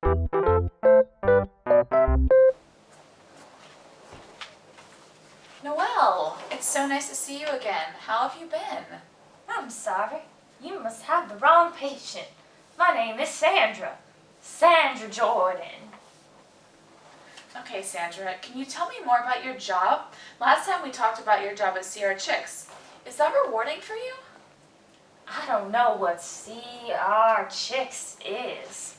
Noelle, it's so nice to see you again. How have you been? I'm sorry. You must have the wrong patient. My name is Sandra. Sandra Jordan. Okay, Sandra, can you tell me more about your job? Last time we talked about your job at Sierra Chicks. Is that rewarding for you? I don't know what CR Chicks is.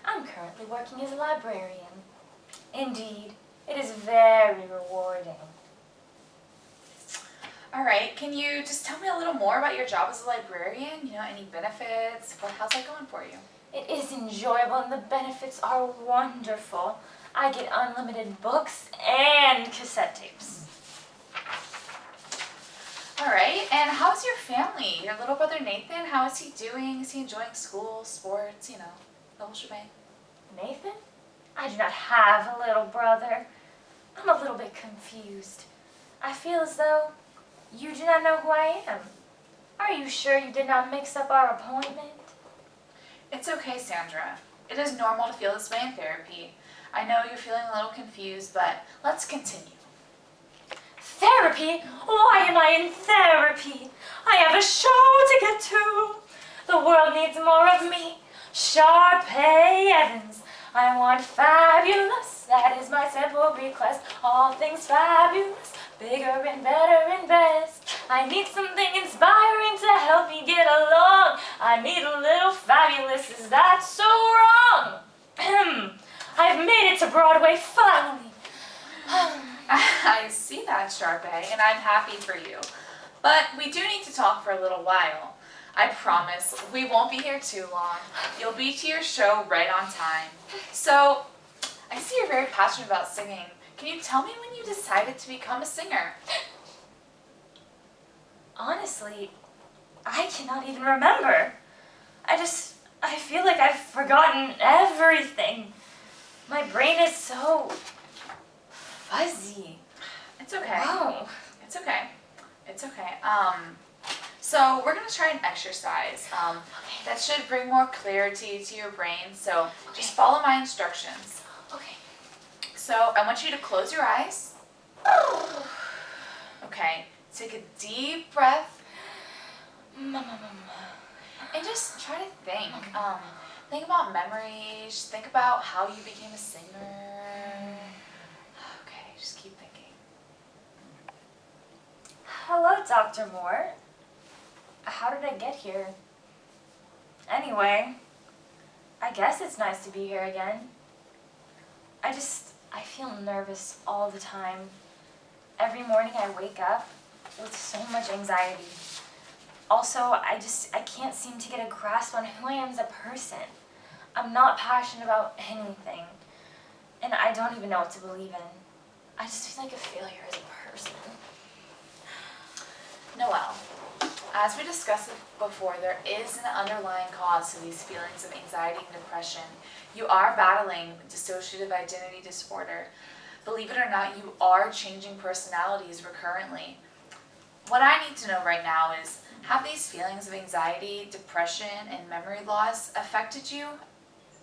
I'm currently working as a librarian. Indeed, it is very rewarding. All right, can you just tell me a little more about your job as a librarian? Any benefits? How's that going for you? It is enjoyable and the benefits are wonderful. I get unlimited books and cassette tapes. All right, and how's your family? Your little brother Nathan, how is he doing? Is he enjoying school, sports, the whole shebang? Nathan? I do not have a little brother. I'm a little bit confused. I feel as though you do not know who I am. Are you sure you did not mix up our appointment? It's okay, Sandra. It is normal to feel this way in therapy. I know you're feeling a little confused, but let's continue. Therapy? Why am I in therapy? I have a show to get to. The world needs more of me. Sharpay Evans. I want fabulous. That is my simple request. All things fabulous. Bigger and better and best. I need something inspiring to help me get along. I need a little fabulous. Is that so wrong? I've made it to Broadway finally. I see that, Sharpay, and I'm happy for you. But we do need to talk for a little while. I promise we won't be here too long. You'll be to your show right on time. So, I see you're very passionate about singing. Can you tell me when you decided to become a singer? Honestly, I cannot even remember. I feel like I've forgotten everything. My brain is so fuzzy. It's okay. Wow. It's okay. It's okay. So we're gonna try an exercise. That should bring more clarity to your brain. So just follow my instructions. Okay. So I want you to close your eyes. Okay. Take a deep breath and just try to think. Think about memories. Think about how you became a singer. Okay, just keep thinking. Hello, Dr. Moore. How did I get here? Anyway, I guess it's nice to be here again. I feel nervous all the time. Every morning I wake up with so much anxiety. Also, I can't seem to get a grasp on who I am as a person. I'm not passionate about anything, and I don't even know what to believe in. I just feel like a failure as a person. Noelle, as we discussed before, there is an underlying cause to these feelings of anxiety and depression. You are battling dissociative identity disorder. Believe it or not, you are changing personalities recurrently. What I need to know right now is, have these feelings of anxiety, depression, and memory loss affected you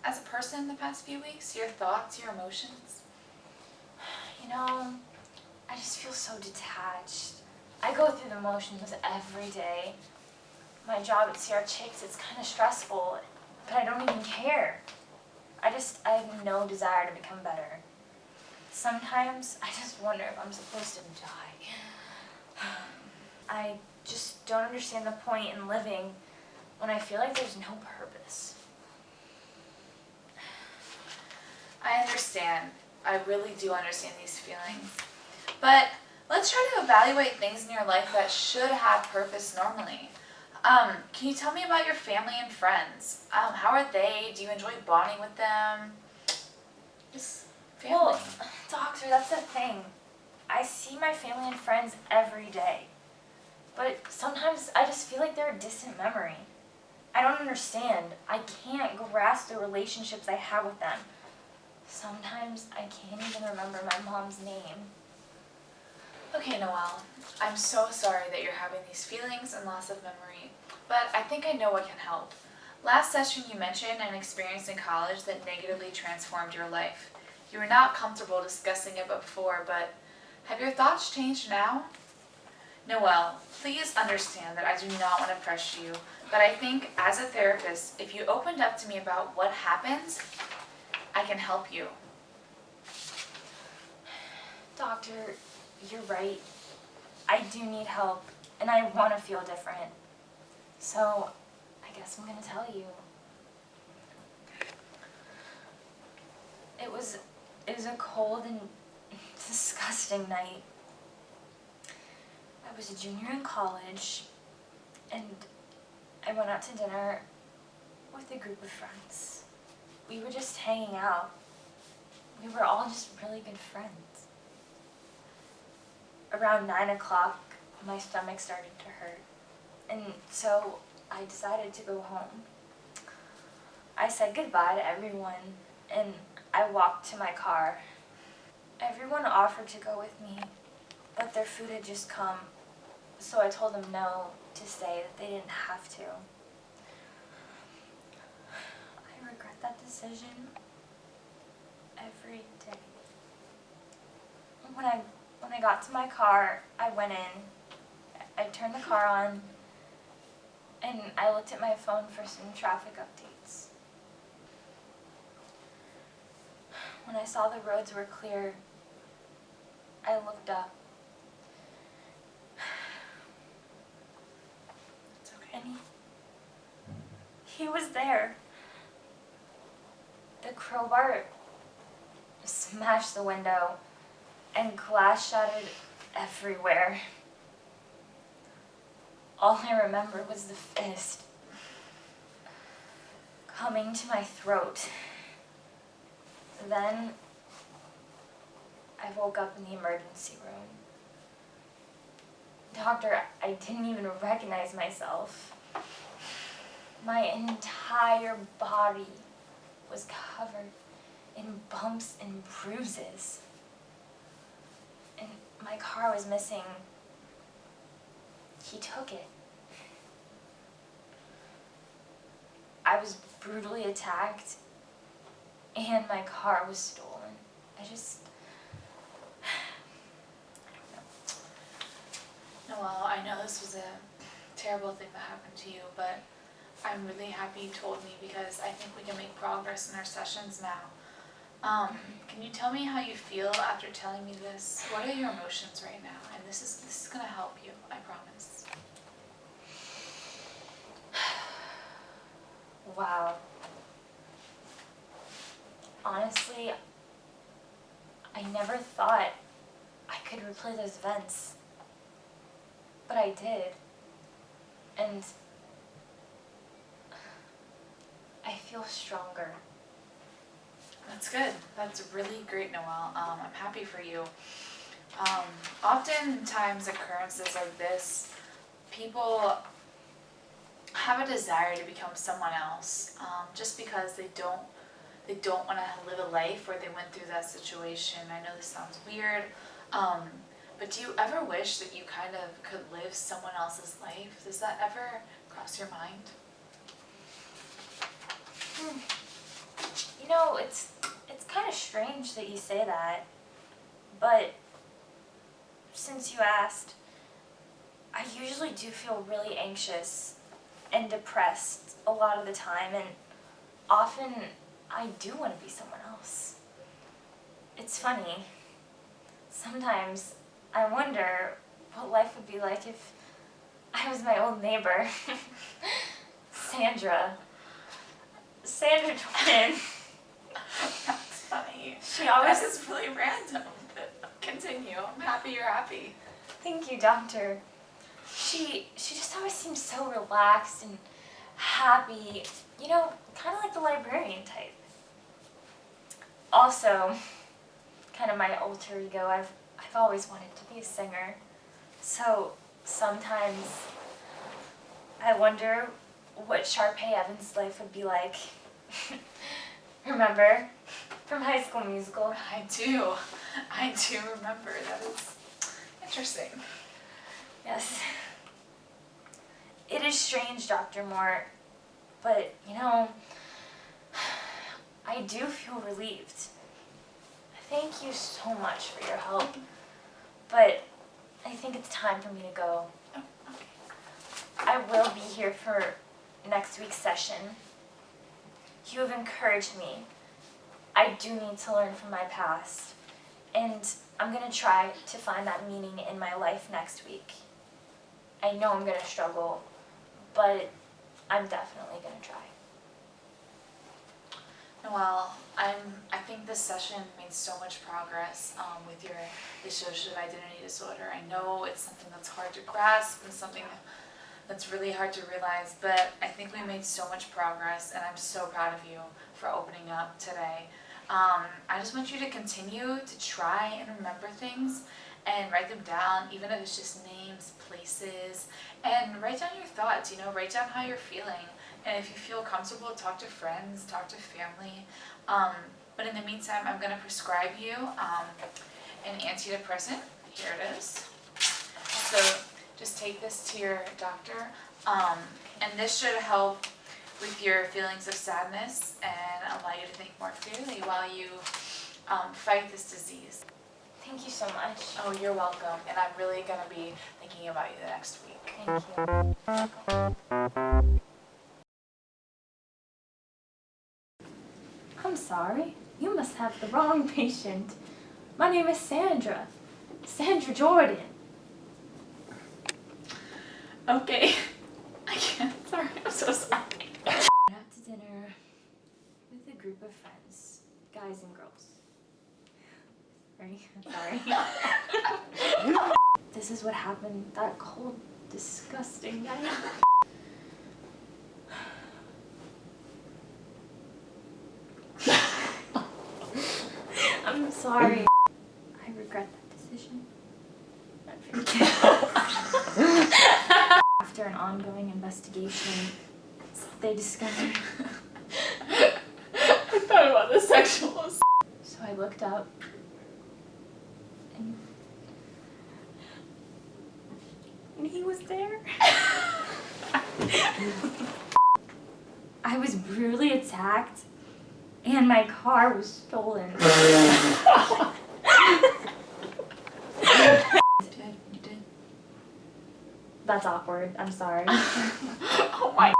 as a person in the past few weeks? Your thoughts, your emotions? I just feel so detached. I go through the motions every day. My job at Sierra Chicks, it's kind of stressful, but I don't even care. I have no desire to become better. Sometimes I just wonder if I'm supposed to die. I just don't understand the point in living when I feel like there's no purpose. I understand. I really do understand these feelings. But let's try to evaluate things in your life that should have purpose normally. Can you tell me about your family and friends? How are they? Do you enjoy bonding with them? Just family. Well, doctor, that's the thing. I see my family and friends every day. But sometimes I just feel like they're a distant memory. I don't understand. I can't grasp the relationships I have with them. Sometimes I can't even remember my mom's name. Okay, Noelle, I'm so sorry that you're having these feelings and loss of memory, but I think I know what can help. Last session you mentioned an experience in college that negatively transformed your life. You were not comfortable discussing it before, but have your thoughts changed now? Noelle, please understand that I do not want to pressure you, but I think as a therapist, if you opened up to me about what happened, I can help you. Doctor, you're right. I do need help, and I want to feel different. So, I guess I'm gonna tell you. It was a cold and disgusting night. I was a junior in college, and I went out to dinner with a group of friends. We were just hanging out. We were all just really good friends. Around 9 o'clock, my stomach started to hurt, and so I decided to go home. I said goodbye to everyone, and I walked to my car. Everyone offered to go with me, but their food had just come, so I told them no to stay, that they didn't have to. I regret that decision every day. When I got to my car, I went in, I turned the car on, and I looked at my phone for some traffic updates. When I saw the roads were clear, I looked up. It's okay. And he was there. The crowbar smashed the window, and glass shattered everywhere. All I remember was the fist coming to my throat. Then I woke up in the emergency room. Doctor, I didn't even recognize myself. My entire body was covered in bumps and bruises. And my car was missing. He took it. I was brutally attacked, and my car was stolen. Noelle, I know this was a terrible thing that happened to you, but I'm really happy you told me because I think we can make progress in our sessions now. Can you tell me how you feel after telling me this? What are your emotions right now? And this is gonna help you, I promise. Wow. Honestly, I never thought I could replay those events. But I did. And I feel stronger. That's good. That's really great, Noelle. I'm happy for you. Oftentimes occurrences like this, people have a desire to become someone else, just because they don't want to live a life where they went through that situation. I know this sounds weird, but do you ever wish that you kind of could live someone else's life? Does that ever cross your mind? You know, it's kind of strange that you say that, but since you asked, I usually do feel really anxious and depressed a lot of the time, and often I do want to be someone else. It's funny. Sometimes I wonder what life would be like if I was my old neighbor, Sandra. Sandra Twin. That's funny. She always... This is really random, but continue. I'm happy you're happy. Thank you, doctor. She just always seems so relaxed and happy, you know, kind of like the librarian type. Also, kind of my alter ego, I've always wanted to be a singer. So sometimes I wonder what Sharpay Evans' life would be like. Remember? From High School Musical. I do remember. That is interesting. Yes. It is strange, Dr. Moore. But, I do feel relieved. Thank you so much for your help. But I think it's time for me to go. Oh, okay. I will be here for next week's session. You have encouraged me. I do need to learn from my past. And I'm going to try to find that meaning in my life next week. I know I'm going to struggle, but I'm definitely going to try. Noelle, I think this session made so much progress with your dissociative identity disorder. I know it's something that's hard to grasp and something that's really hard to realize, but I think we made so much progress, and I'm so proud of you for opening up today. I just want you to continue to try and remember things and write them down, even if it's just names, places, and write down your thoughts, write down how you're feeling. And if you feel comfortable, talk to friends, talk to family. But in the meantime, I'm going to prescribe you an antidepressant. Here it is. So just take this to your doctor. And this should help with your feelings of sadness and allow you to think more clearly while you fight this disease. Thank you so much. Oh, you're welcome. And I'm really going to be thinking about you the next week. Thank you. I'm sorry. You must have the wrong patient. My name is Sandra. Sandra Jordan. Okay. I can't. Sorry. I'm so sorry. Out to dinner with a group of friends, guys and girls. Sorry. This is what happened that cold, disgusting night. I'm sorry. I regret that decision. After an ongoing investigation, they discovered. I thought about the sexual assault. So I looked up and he was there. I was brutally attacked and my car was stolen. You did. That's awkward. I'm sorry. Oh my